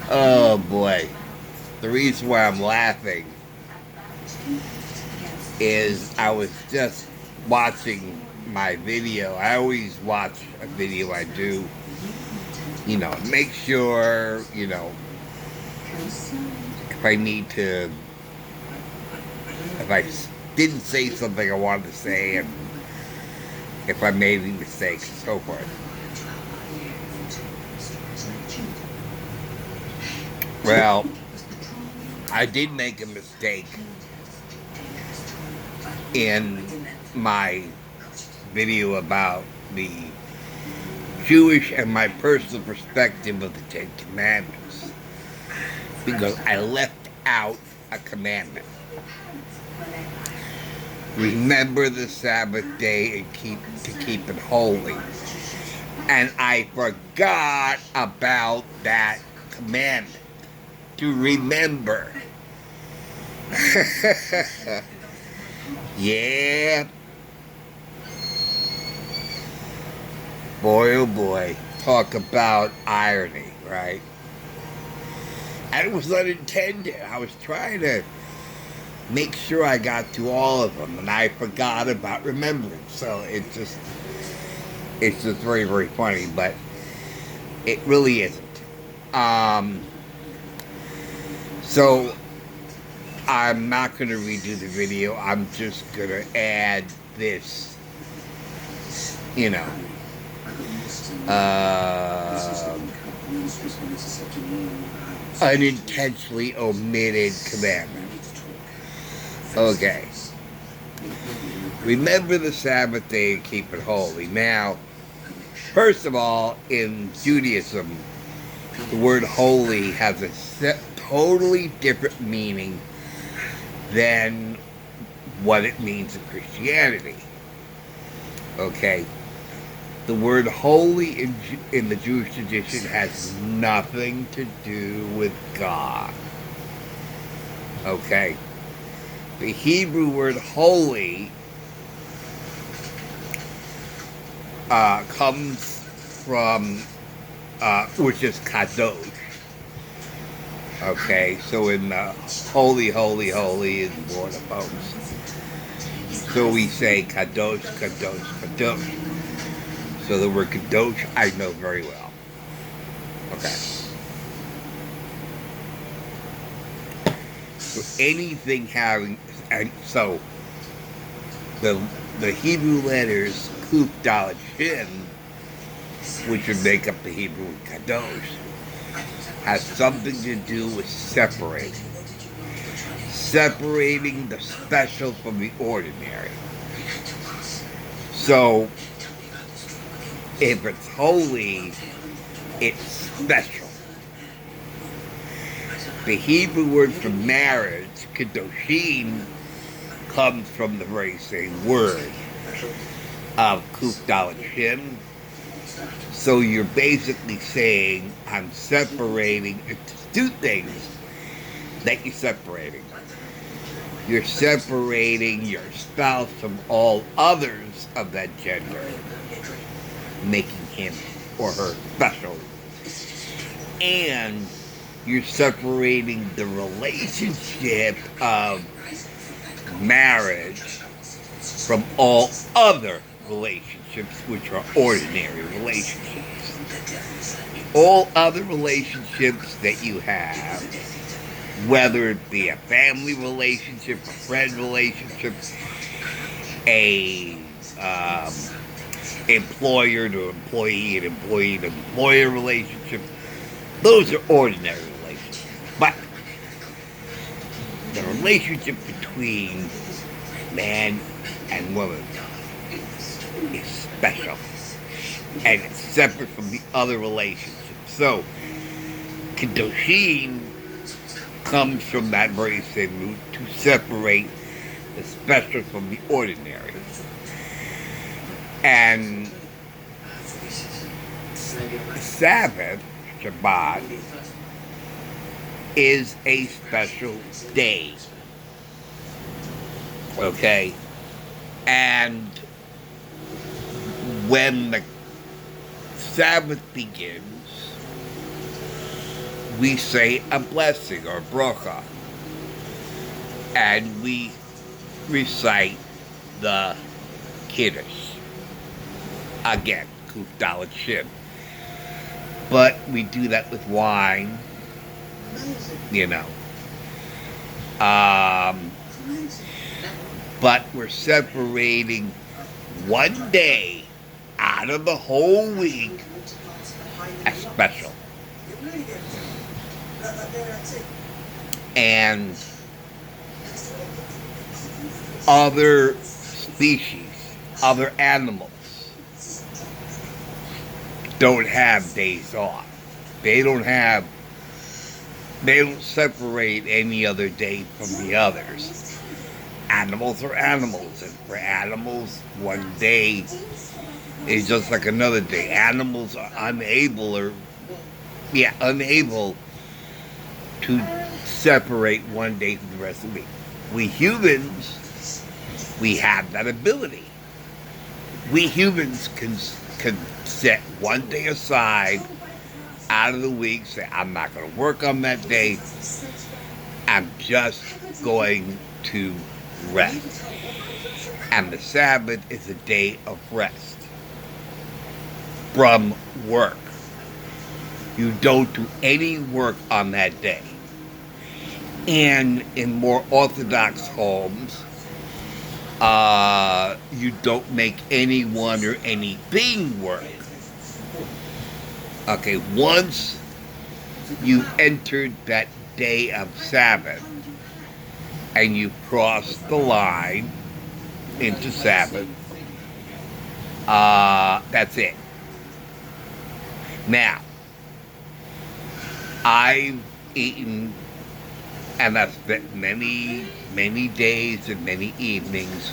Oh boy. The reason why I'm laughing is I was just watching my video. I always watch a video I do, make sure, if I need to, if I didn't say something I wanted to say, and if I made any mistakes, and so forth. Well, I did make a mistake in my video about the Jewish and my personal perspective of the Ten Commandments, because I left out a commandment. Remember the Sabbath day and keep it holy. And I forgot about that commandment to remember. Yeah. Boy, oh boy. Talk about irony, right? And it was unintended. I was trying to make sure I got to all of them, and I forgot about remembering. So it's just very, very funny, but it really isn't. So I'm not going to redo the video. I'm just going to add this, unintentionally omitted commandment. Okay. Remember the Sabbath day and keep it holy. Now, first of all, in Judaism, the word holy has a totally different meaning than what it means in Christianity. Okay? The word holy in the Jewish tradition has nothing to do with God. Okay? The Hebrew word holy comes from, which is kadosh. Okay, so in holy, holy, holy is Lord of hosts. So we say kadosh, kadosh, kadosh. So the word kadosh I know very well. Okay. So anything having, and so the Hebrew letters kuf, dalet, shin, which would make up the Hebrew kadosh, has something to do with separating the special from the ordinary. So if it's holy, it's special. The Hebrew word for marriage, kadoshim, comes from the very same word of kuf, dalet, shin. So you're basically saying, I'm separating, it's two things that you're separating. You're separating your spouse from all others of that gender, making him or her special. And you're separating the relationship of marriage from all other relationships, which are ordinary relationships. All other relationships that you have, whether it be a family relationship, a friend relationship, a employer to employee, an employee to employer relationship, those are ordinary relationships. But the relationship between man and woman is special, and it's separate from the other relationships. So, kadoshim comes from that very same root, to separate the special from the ordinary. And Sabbath, Shabbat, is a special day Okay? And when the Sabbath begins, we say a blessing or bracha, and we recite the Kiddush. Again, Kuf Dalet Shin. But we do that with wine, you know. But we're separating one day out of the whole week as special. And other species, other animals don't have days off. They don't separate any other day from the others. Animals are animals, and for animals, one day is just like another day. Animals are unable to separate one day from the rest of the week. We humans, we have that ability. We humans can set one day aside out of the week, say, I'm not going to work on that day. I'm just going to rest. And the Sabbath is a day of rest from work. You don't do any work on that day. And in more Orthodox homes, you don't make anyone or anything work. Okay, once you entered that day of Sabbath and you crossed the line into Sabbath, that's it. Now, I've eaten, and I've spent many, many days and many evenings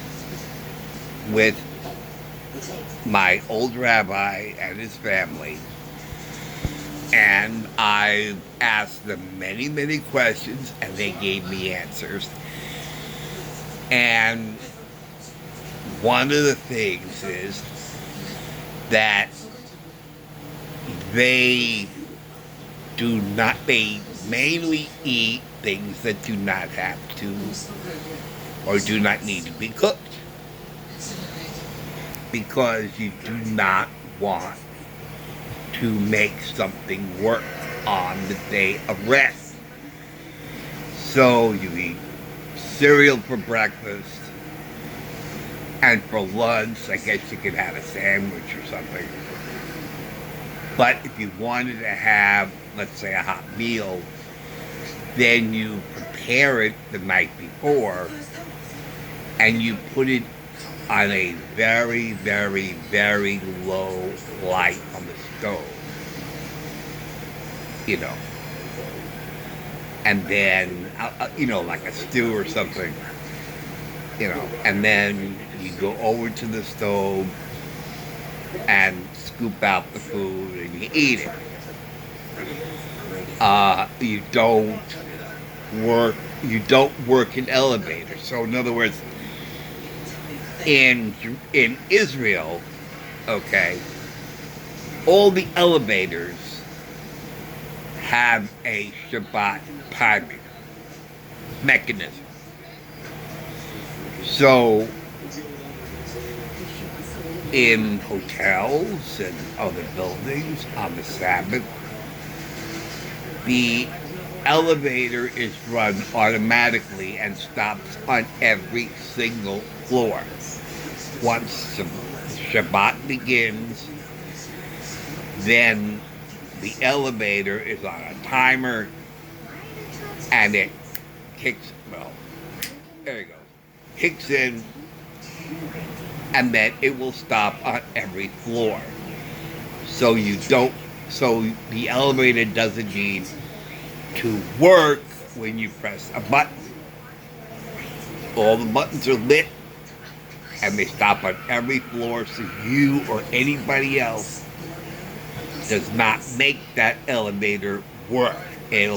with my old rabbi and his family. And I asked them many, many questions, and they gave me answers. And one of the things is that they mainly eat things that do not have to or do not need to be cooked, because you do not want to make something work on the day of rest. So you eat cereal for breakfast, and for lunch, I guess you could have a sandwich or something. But if you wanted to have, let's say, a hot meal, then you prepare it the night before, and you put it on a very, very, very low light on the stove, you know. And then, like a stew or something, you know. And then you go over to the stove and scoop out the food and you eat it. You don't work in elevators. So in other words, in Israel, okay, all the elevators have a Shabbat timing mechanism. So in hotels and other buildings on the Sabbath, the elevator is run automatically and stops on every single floor. Once Shabbat begins, then the elevator is on a timer and it kicks in, and then it will stop on every floor. So the elevator doesn't need to work when you press a button. All the buttons are lit and they stop on every floor, so you or anybody else does not make that elevator work. It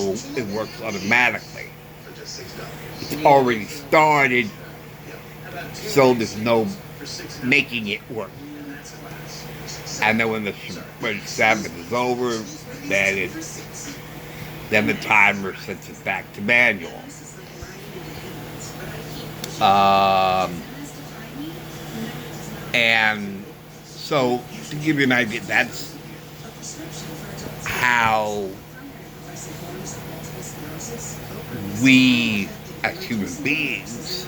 works automatically. It's already started So there's no making it work. And then when the Sabbath is over, then the timer sets it back to manual. And so, to give you an idea, that's how we, as human beings,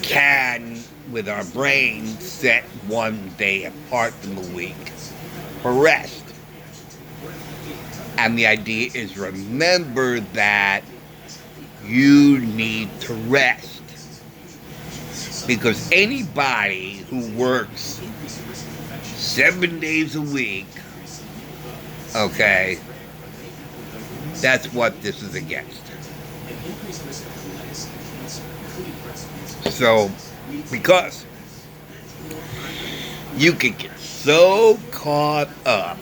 can, with our brains, set one day apart in the week for rest. And the idea is, remember that you need to rest. Because anybody who works 7 days a week, okay, that's what this is against. So, because you can get so caught up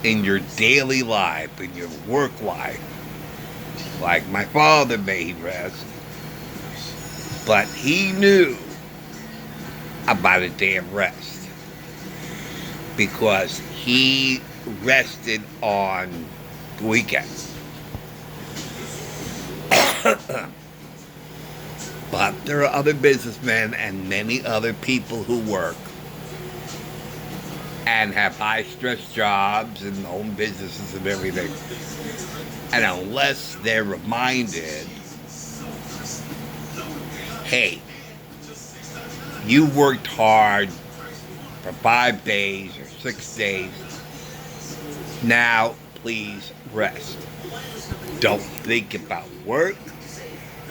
in your daily life, in your work life, like my father, may he rest, but he knew about a day of rest because he rested on the weekend. But there are other businessmen and many other people who work and have high-stress jobs and own businesses and everything. And unless they're reminded, hey, you worked hard for 5 days or 6 days. Now, please rest. Don't think about work.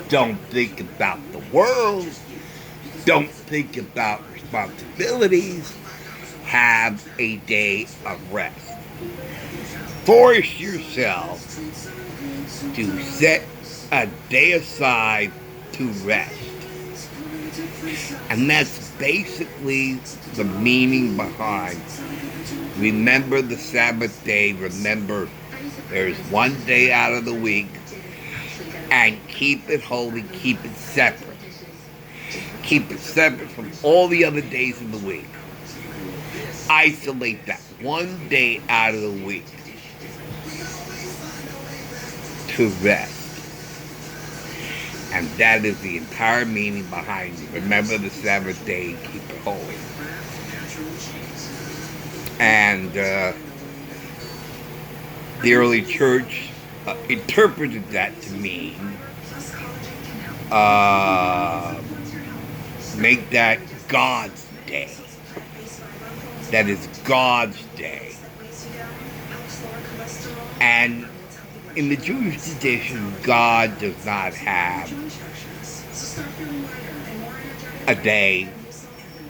Don't think about the world. Don't think about responsibilities. Have a day of rest. Force yourself to set a day aside to rest. And that's basically the meaning behind remember the Sabbath day. Remember there's one day out of the week, and keep it holy, keep it separate. Keep it separate from all the other days of the week. Isolate that one day out of the week to rest. And that is the entire meaning behind it. Remember the Sabbath day, keep it holy. And the early church interpreted that to mean make that God's day. That is God's day. And in the Jewish tradition, God does not have a day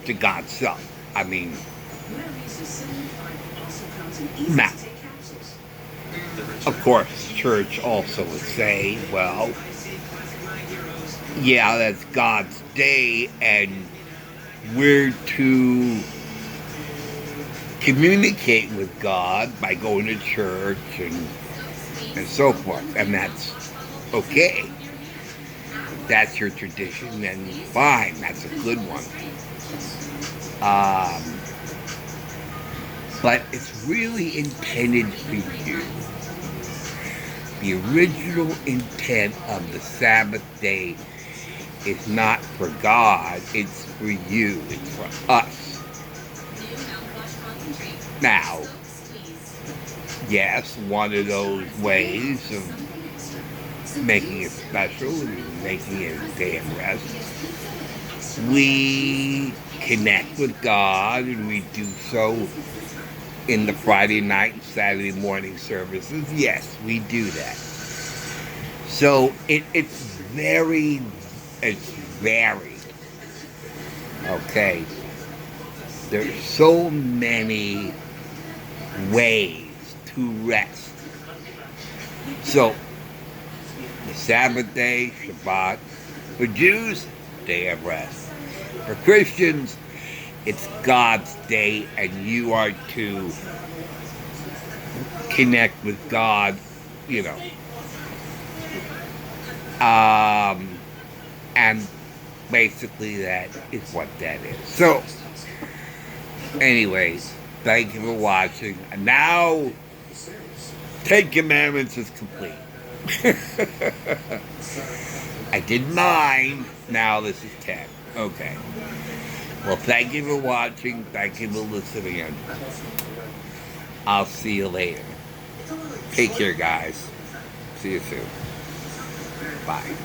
to God's self. I mean, now, of course, church also would say, well, yeah, that's God's day, and we're to communicate with God by going to church and so forth, and that's okay. That's your tradition, then fine, that's a good one. But it's really intended for you. The original intent of the Sabbath day is not for God, it's for you, it's for us. Now, yes, one of those ways of making it special and making it a day of rest, we connect with God, and we do so in the Friday night and Saturday morning services. Yes, we do that. So it's varied. Okay. There's so many ways to rest. So, the Sabbath day, Shabbat, for Jews, day of rest. For Christians, it's God's day, and you are to connect with God, you know. And basically that is what that is. So, anyways, thank you for watching. And now, 10 Commandments is complete. I did 9. Now this is 10. Okay. Well, thank you for watching. Thank you for listening. And I'll see you later. Take care, guys. See you soon. Bye.